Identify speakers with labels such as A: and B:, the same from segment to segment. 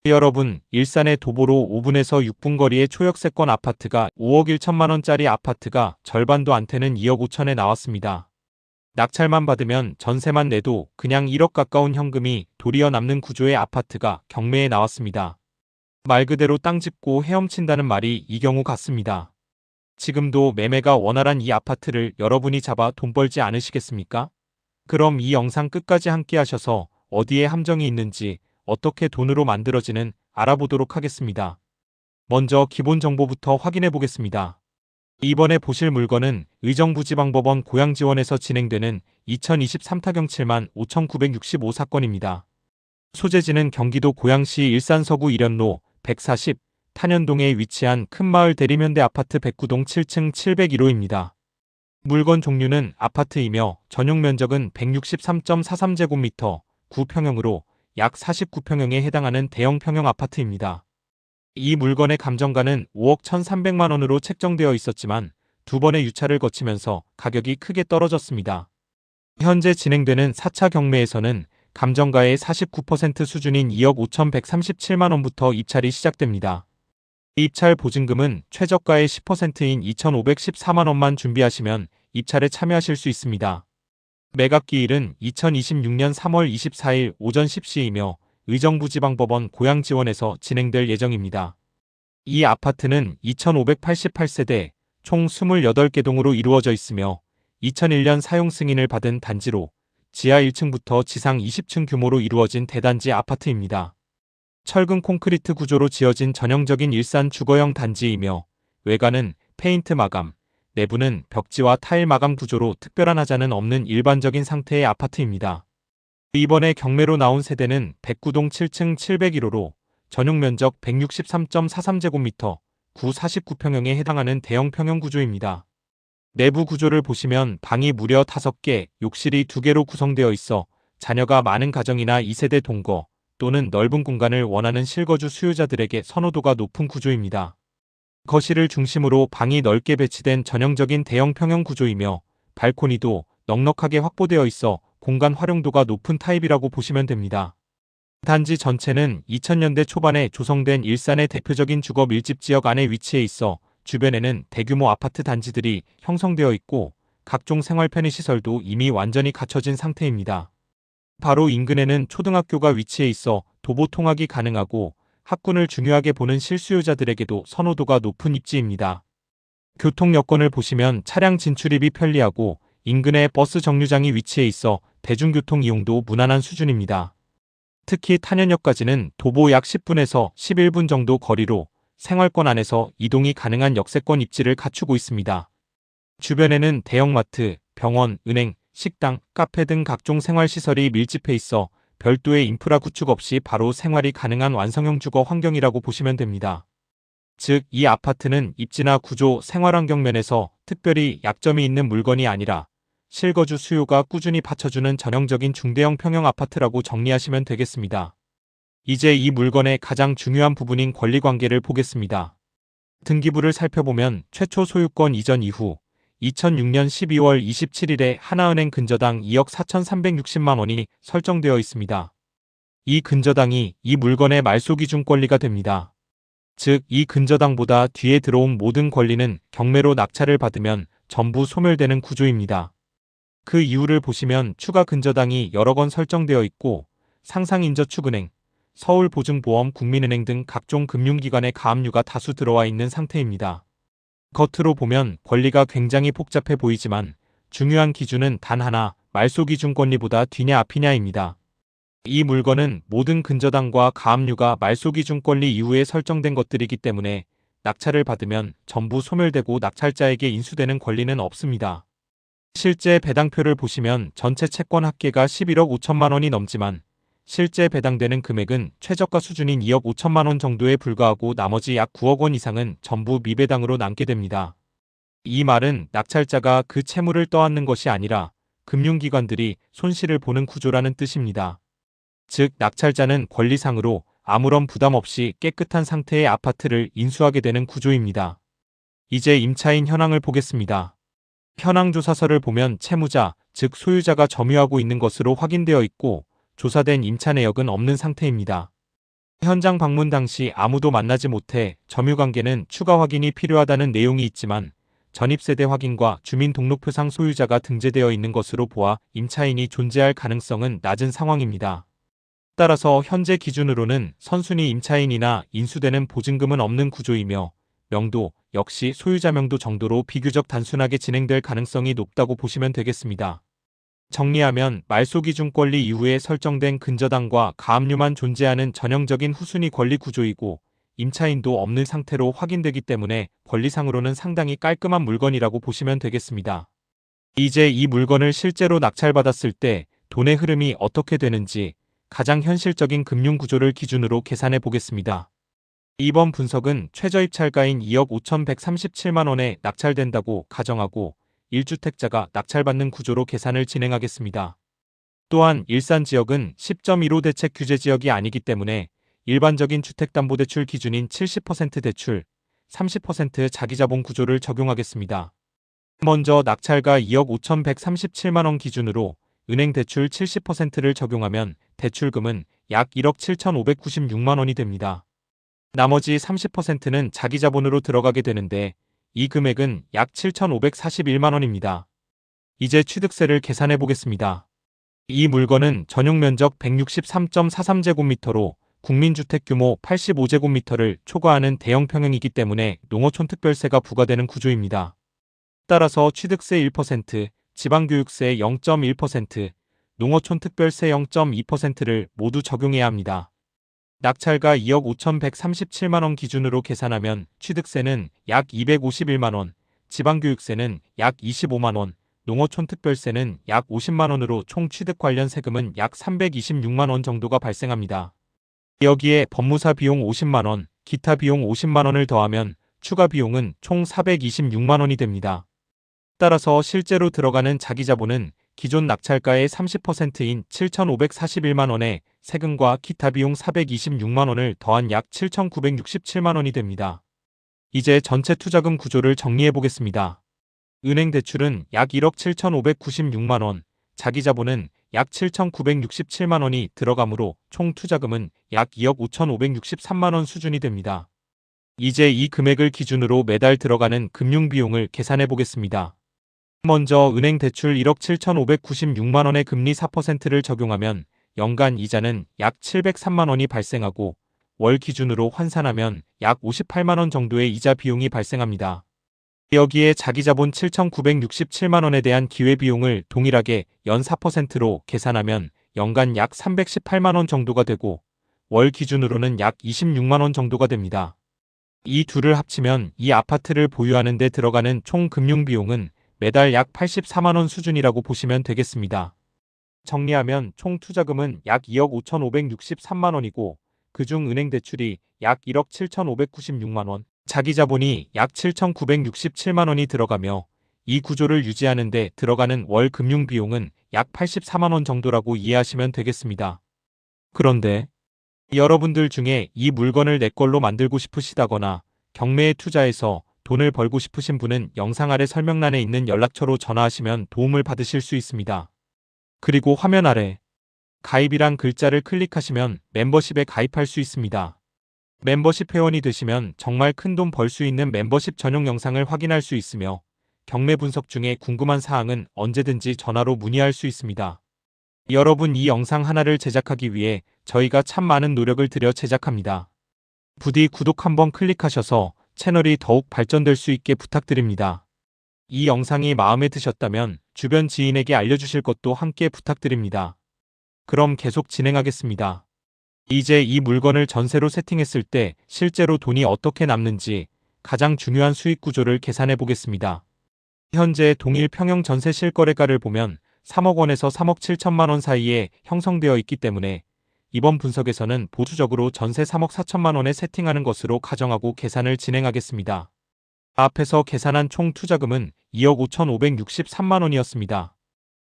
A: 여러분, 일산의 도보로 5분에서 6분 거리의 초역세권 아파트가 5억 1천만 원짜리 아파트가 절반도 안 되는 2억 5천에 나왔습니다. 낙찰만 받으면 전세만 내도 그냥 1억 가까운 현금이 도리어 남는 구조의 아파트가 경매에 나왔습니다. 말 그대로 땅 짚고 헤엄친다는 말이 이 경우 같습니다. 지금도 매매가 원활한 이 아파트를 여러분이 잡아 돈 벌지 않으시겠습니까? 그럼 이 영상 끝까지 함께 하셔서 어디에 함정이 있는지, 어떻게 돈으로 만들어지는 알아보도록 하겠습니다. 먼저 기본 정보부터 확인해 보겠습니다. 이번에 보실 물건은 의정부지방법원 고양지원에서 진행되는 2023 타경 7만 5,965 사건입니다. 소재지는 경기도 고양시 일산서구 일현로 140 탄현동에 위치한 큰마을 대림현대 아파트 109동 7층 701호입니다. 물건 종류는 아파트이며 전용 면적은 163.43제곱미터 9평형으로 약 49평형에 해당하는 대형 평형 아파트입니다. 이 물건의 감정가는 5억 1,300만 원으로 책정되어 있었지만 두 번의 유찰을 거치면서 가격이 크게 떨어졌습니다. 현재 진행되는 4차 경매에서는 감정가의 49% 수준인 2억 5,137만 원부터 입찰이 시작됩니다. 입찰 보증금은 최저가의 10%인 2,514만 원만 준비하시면 입찰에 참여하실 수 있습니다. 매각기일은 2026년 3월 24일 오전 10시이며 의정부지방법원 고양지원에서 진행될 예정입니다. 이 아파트는 2,588세대 총 28개 동으로 이루어져 있으며 2001년 사용 승인을 받은 단지로 지하 1층부터 지상 20층 규모로 이루어진 대단지 아파트입니다. 철근 콘크리트 구조로 지어진 전형적인 일산 주거형 단지이며 외관은 페인트 마감, 내부는 벽지와 타일 마감 구조로 특별한 하자는 없는 일반적인 상태의 아파트입니다. 이번에 경매로 나온 세대는 109동 7층 701호로 전용 면적 163.43제곱미터 49평형에 해당하는 대형 평형 구조입니다. 내부 구조를 보시면 방이 무려 5개, 욕실이 2개로 구성되어 있어 자녀가 많은 가정이나 2세대 동거 또는 넓은 공간을 원하는 실거주 수요자들에게 선호도가 높은 구조입니다. 거실을 중심으로 방이 넓게 배치된 전형적인 대형 평형 구조이며 발코니도 넉넉하게 확보되어 있어 공간 활용도가 높은 타입이라고 보시면 됩니다. 단지 전체는 2000년대 초반에 조성된 일산의 대표적인 주거 밀집 지역 안에 위치해 있어 주변에는 대규모 아파트 단지들이 형성되어 있고 각종 생활 편의시설도 이미 완전히 갖춰진 상태입니다. 바로 인근에는 초등학교가 위치해 있어 도보 통학이 가능하고 학군을 중요하게 보는 실수요자들에게도 선호도가 높은 입지입니다. 교통 여건을 보시면 차량 진출입이 편리하고 인근에 버스 정류장이 위치해 있어 대중교통 이용도 무난한 수준입니다. 특히 탄현역까지는 도보 약 10분에서 11분 정도 거리로 생활권 안에서 이동이 가능한 역세권 입지를 갖추고 있습니다. 주변에는 대형마트, 병원, 은행, 식당, 카페 등 각종 생활시설이 밀집해 있어 별도의 인프라 구축 없이 바로 생활이 가능한 완성형 주거 환경이라고 보시면 됩니다. 즉, 이 아파트는 입지나 구조, 생활환경 면에서 특별히 약점이 있는 물건이 아니라 실거주 수요가 꾸준히 받쳐주는 전형적인 중대형 평형 아파트라고 정리하시면 되겠습니다. 이제 이 물건의 가장 중요한 부분인 권리관계를 보겠습니다. 등기부를 살펴보면 최초 소유권 이전 이후 2006년 12월 27일에 하나은행 근저당 2억 4,360만 원이 설정되어 있습니다. 이 근저당이 이 물건의 말소기준 권리가 됩니다. 즉, 이 근저당보다 뒤에 들어온 모든 권리는 경매로 낙찰을 받으면 전부 소멸되는 구조입니다. 그 이유를 보시면 추가 근저당이 여러 건 설정되어 있고 상상인저축은행, 서울보증보험, 국민은행 등 각종 금융기관의 가압류가 다수 들어와 있는 상태입니다. 겉으로 보면 권리가 굉장히 복잡해 보이지만 중요한 기준은 단 하나, 말소기준 권리보다 뒤냐 앞이냐입니다. 이 물건은 모든 근저당과 가압류가 말소기준 권리 이후에 설정된 것들이기 때문에 낙찰을 받으면 전부 소멸되고 낙찰자에게 인수되는 권리는 없습니다. 실제 배당표를 보시면 전체 채권 합계가 11억 5천만 원이 넘지만 실제 배당되는 금액은 최저가 수준인 2억 5천만 원 정도에 불과하고 나머지 약 9억 원 이상은 전부 미배당으로 남게 됩니다. 이 말은 낙찰자가 그 채무를 떠안는 것이 아니라 금융기관들이 손실을 보는 구조라는 뜻입니다. 즉, 낙찰자는 권리상으로 아무런 부담 없이 깨끗한 상태의 아파트를 인수하게 되는 구조입니다. 이제 임차인 현황을 보겠습니다. 현황조사서를 보면 채무자, 즉 소유자가 점유하고 있는 것으로 확인되어 있고 조사된 임차 내역은 없는 상태입니다. 현장 방문 당시 아무도 만나지 못해 점유관계는 추가 확인이 필요하다는 내용이 있지만 전입세대 확인과 주민등록표상 소유자가 등재되어 있는 것으로 보아 임차인이 존재할 가능성은 낮은 상황입니다. 따라서 현재 기준으로는 선순위 임차인이나 인수되는 보증금은 없는 구조이며 명도 역시 소유자 명도 정도로 비교적 단순하게 진행될 가능성이 높다고 보시면 되겠습니다. 정리하면 말소기준 권리 이후에 설정된 근저당과 가압류만 존재하는 전형적인 후순위 권리 구조이고 임차인도 없는 상태로 확인되기 때문에 권리상으로는 상당히 깔끔한 물건이라고 보시면 되겠습니다. 이제 이 물건을 실제로 낙찰받았을 때 돈의 흐름이 어떻게 되는지 가장 현실적인 금융구조를 기준으로 계산해 보겠습니다. 이번 분석은 최저입찰가인 2억 5,137만원에 낙찰된다고 가정하고 1주택자가 낙찰받는 구조로 계산을 진행하겠습니다. 또한 일산 지역은 10.15 대책 규제 지역이 아니기 때문에 일반적인 주택담보대출 기준인 70% 대출, 30% 자기자본 구조를 적용하겠습니다. 먼저 낙찰가 2억 5,137만원 기준으로 은행 대출 70%를 적용하면 대출금은 약 1억 7,596만원이 됩니다. 나머지 30%는 자기자본으로 들어가게 되는데 이 금액은 약 7,541만원입니다. 이제 취득세를 계산해 보겠습니다. 이 물건은 전용면적 163.43제곱미터로 국민주택 규모 85제곱미터를 초과하는 대형 평형이기 때문에 농어촌 특별세가 부과되는 구조입니다. 따라서 취득세 1%, 지방교육세 0.1%, 농어촌 특별세 0.2%를 모두 적용해야 합니다. 낙찰가 2억 5,137만원 기준으로 계산하면 취득세는 약 251만원, 지방교육세는 약 25만원, 농어촌 특별세는 약 50만원으로 총 취득 관련 세금은 약 326만원 정도가 발생합니다. 여기에 법무사 비용 50만원, 기타 비용 50만원을 더하면 추가 비용은 총 426만원이 됩니다. 따라서 실제로 들어가는 자기자본은 기존 낙찰가의 30%인 7,541만원에 세금과 기타 비용 426만원을 더한 약 7,967만원이 됩니다. 이제 전체 투자금 구조를 정리해 보겠습니다. 은행 대출은 약 1억 7,596만원, 자기자본은 약 7,967만원이 들어가므로 총 투자금은 약 2억 5,563만원 수준이 됩니다. 이제 이 금액을 기준으로 매달 들어가는 금융비용을 계산해 보겠습니다. 먼저 은행 대출 1억 7,596만원의 금리 4%를 적용하면 연간 이자는 약 703만원이 발생하고 월 기준으로 환산하면 약 58만원 정도의 이자 비용이 발생합니다. 여기에 자기자본 7,967만원에 대한 기회비용을 동일하게 연 4%로 계산하면 연간 약 318만원 정도가 되고 월 기준으로는 약 26만원 정도가 됩니다. 이 둘을 합치면 이 아파트를 보유하는 데 들어가는 총 금융비용은 매달 약 84만원 수준이라고 보시면 되겠습니다. 정리하면 총 투자금은 약 2억 5,563만원이고 그중 은행 대출이 약 1억 7,596만원, 자기자본이 약 7,967만원이 들어가며 이 구조를 유지하는 데 들어가는 월 금융비용은 약 84만원 정도라고 이해하시면 되겠습니다. 그런데 여러분들 중에 이 물건을 내 걸로 만들고 싶으시다거나 경매에 투자해서 돈을 벌고 싶으신 분은 영상 아래 설명란에 있는 연락처로 전화하시면 도움을 받으실 수 있습니다. 그리고 화면 아래 가입이란 글자를 클릭하시면 멤버십에 가입할 수 있습니다. 멤버십 회원이 되시면 정말 큰 돈 벌 수 있는 멤버십 전용 영상을 확인할 수 있으며 경매 분석 중에 궁금한 사항은 언제든지 전화로 문의할 수 있습니다. 여러분 이 영상 하나를 제작하기 위해 저희가 참 많은 노력을 들여 제작합니다. 부디 구독 한번 클릭하셔서 채널이 더욱 발전될 수 있게 부탁드립니다. 이 영상이 마음에 드셨다면 주변 지인에게 알려주실 것도 함께 부탁드립니다. 그럼 계속 진행하겠습니다. 이제 이 물건을 전세로 세팅했을 때 실제로 돈이 어떻게 남는지 가장 중요한 수익 구조를 계산해 보겠습니다. 현재 동일 평형 전세 실거래가를 보면 3억 원에서 3억 7천만 원 사이에 형성되어 있기 때문에 이번 분석에서는 보수적으로 전세 3억 4천만 원에 세팅하는 것으로 가정하고 계산을 진행하겠습니다. 앞에서 계산한 총 투자금은 2억 5,563만 원이었습니다.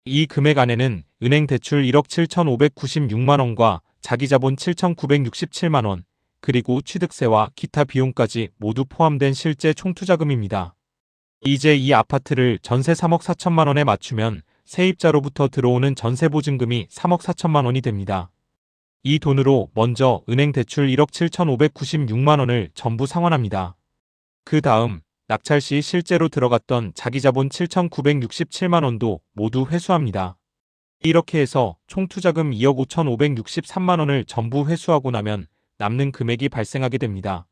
A: 이 금액 안에는 은행 대출 1억 7,596만 원과 자기자본 7,967만 원, 그리고 취득세와 기타 비용까지 모두 포함된 실제 총 투자금입니다. 이제 이 아파트를 전세 3억 4천만 원에 맞추면 세입자로부터 들어오는 전세 보증금이 3억 4천만 원이 됩니다. 이 돈으로 먼저 은행 대출 1억 7,596만 원을 전부 상환합니다. 그 다음 낙찰 시 실제로 들어갔던 자기 자본 7,967만 원도 모두 회수합니다. 이렇게 해서 총 투자금 2억 5,563만 원을 전부 회수하고 나면 남는 금액이 발생하게 됩니다.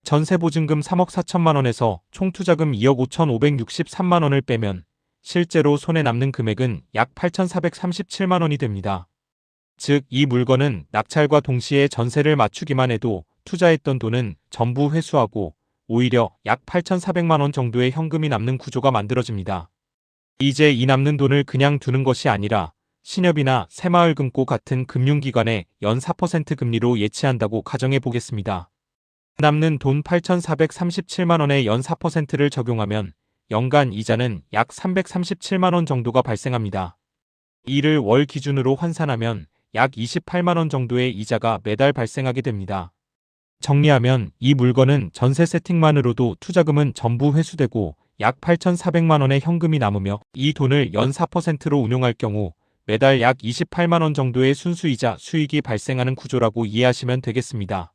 A: 전세보증금 3억 4천만 원에서 총 투자금 2억 5,563만 원을 빼면 실제로 손에 남는 금액은 약 8,437만 원이 됩니다. 즉, 이 물건은 낙찰과 동시에 전세를 맞추기만 해도 투자했던 돈은 전부 회수하고 오히려 약 8,400만 원 정도의 현금이 남는 구조가 만들어집니다. 이제 이 남는 돈을 그냥 두는 것이 아니라 신협이나 새마을금고 같은 금융기관에 연 4% 금리로 예치한다고 가정해 보겠습니다. 남는 돈 8,437만 원에 연 4%를 적용하면 연간 이자는 약 337만 원 정도가 발생합니다. 이를 월 기준으로 환산하면 약 28만 원 정도의 이자가 매달 발생하게 됩니다. 정리하면 이 물건은 전세 세팅만으로도 투자금은 전부 회수되고 약 8,400만 원의 현금이 남으며 이 돈을 연 4%로 운용할 경우 매달 약 28만 원 정도의 순수이자 수익이 발생하는 구조라고 이해하시면 되겠습니다.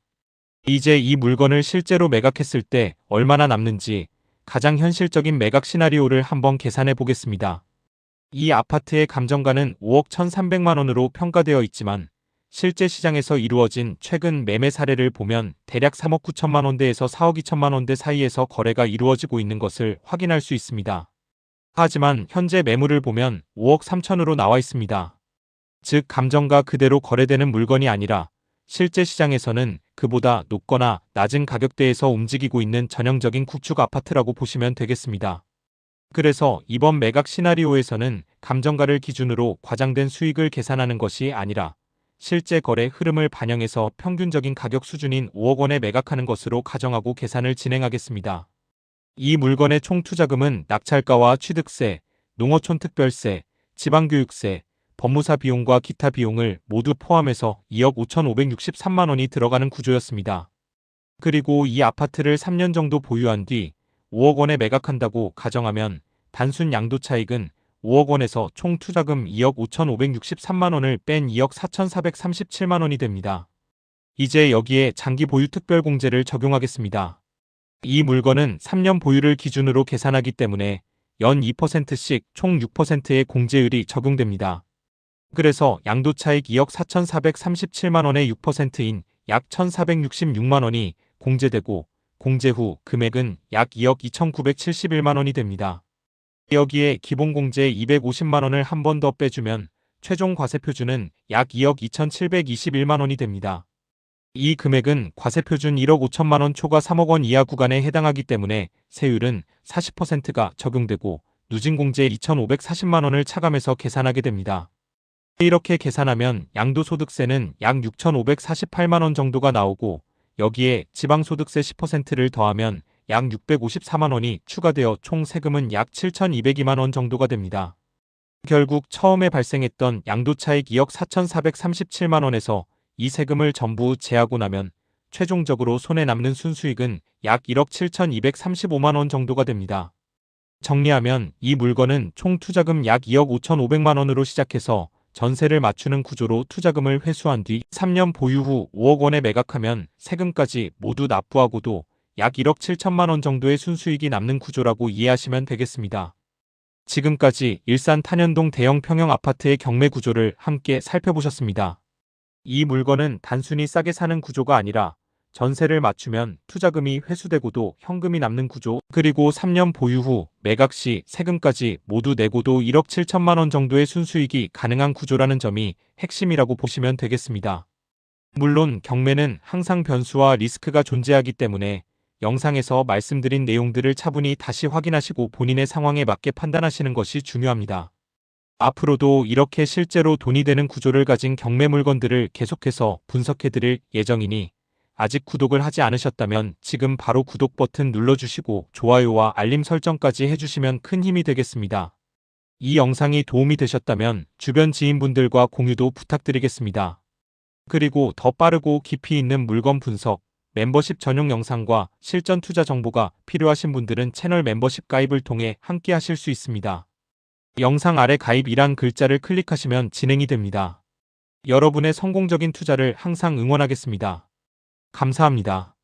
A: 이제 이 물건을 실제로 매각했을 때 얼마나 남는지 가장 현실적인 매각 시나리오를 한번 계산해 보겠습니다. 이 아파트의 감정가는 5억 1,300만 원으로 평가되어 있지만 실제 시장에서 이루어진 최근 매매 사례를 보면 대략 3억 9천만 원대에서 4억 2천만 원대 사이에서 거래가 이루어지고 있는 것을 확인할 수 있습니다. 하지만 현재 매물을 보면 5억 3천으로 나와 있습니다. 즉 감정가 그대로 거래되는 물건이 아니라 실제 시장에서는 그보다 높거나 낮은 가격대에서 움직이고 있는 전형적인 구축 아파트라고 보시면 되겠습니다. 그래서 이번 매각 시나리오에서는 감정가를 기준으로 과장된 수익을 계산하는 것이 아니라 실제 거래 흐름을 반영해서 평균적인 가격 수준인 5억 원에 매각하는 것으로 가정하고 계산을 진행하겠습니다. 이 물건의 총 투자금은 낙찰가와 취득세, 농어촌 특별세, 지방교육세, 법무사 비용과 기타 비용을 모두 포함해서 2억 5,563만 원이 들어가는 구조였습니다. 그리고 이 아파트를 3년 정도 보유한 뒤 5억 원에 매각한다고 가정하면 단순 양도 차익은 5억 원에서 총 투자금 2억 5,563만 원을 뺀 2억 4,437만 원이 됩니다. 이제 여기에 장기 보유 특별공제를 적용하겠습니다. 이 물건은 3년 보유를 기준으로 계산하기 때문에 연 2%씩 총 6%의 공제율이 적용됩니다. 그래서 양도차익 2억 4,437만 원의 6%인 약 1,466만 원이 공제되고 공제 후 금액은 약 2억 2,971만 원이 됩니다. 여기에 기본공제 250만 원을 한 번 더 빼주면 최종 과세표준은 약 2억 2,721만 원이 됩니다. 이 금액은 과세표준 1억 5천만 원 초과 3억 원 이하 구간에 해당하기 때문에 세율은 40%가 적용되고 누진공제 2,540만 원을 차감해서 계산하게 됩니다. 이렇게 계산하면 양도소득세는 약 6,548만 원 정도가 나오고 여기에 지방소득세 10%를 더하면 약 654만 원이 추가되어 총 세금은 약 7,202만 원 정도가 됩니다. 결국 처음에 발생했던 양도차익 2억 4,437만 원에서 이 세금을 전부 제하고 나면 최종적으로 손에 남는 순수익은 약 1억 7,235만 원 정도가 됩니다. 정리하면 이 물건은 총 투자금 약 2억 5,500만 원으로 시작해서 전세를 맞추는 구조로 투자금을 회수한 뒤 3년 보유 후 5억 원에 매각하면 세금까지 모두 납부하고도 약 1억 7천만 원 정도의 순수익이 남는 구조라고 이해하시면 되겠습니다. 지금까지 일산 탄현동 대형 평형 아파트의 경매 구조를 함께 살펴보셨습니다. 이 물건은 단순히 싸게 사는 구조가 아니라 전세를 맞추면 투자금이 회수되고도 현금이 남는 구조, 그리고 3년 보유 후 매각 시 세금까지 모두 내고도 1억 7천만 원 정도의 순수익이 가능한 구조라는 점이 핵심이라고 보시면 되겠습니다. 물론 경매는 항상 변수와 리스크가 존재하기 때문에 영상에서 말씀드린 내용들을 차분히 다시 확인하시고 본인의 상황에 맞게 판단하시는 것이 중요합니다. 앞으로도 이렇게 실제로 돈이 되는 구조를 가진 경매 물건들을 계속해서 분석해드릴 예정이니 아직 구독을 하지 않으셨다면 지금 바로 구독 버튼 눌러주시고 좋아요와 알림 설정까지 해주시면 큰 힘이 되겠습니다. 이 영상이 도움이 되셨다면 주변 지인분들과 공유도 부탁드리겠습니다. 그리고 더 빠르고 깊이 있는 물건 분석, 멤버십 전용 영상과 실전 투자 정보가 필요하신 분들은 채널 멤버십 가입을 통해 함께 하실 수 있습니다. 영상 아래 가입이란 글자를 클릭하시면 진행이 됩니다. 여러분의 성공적인 투자를 항상 응원하겠습니다. 감사합니다.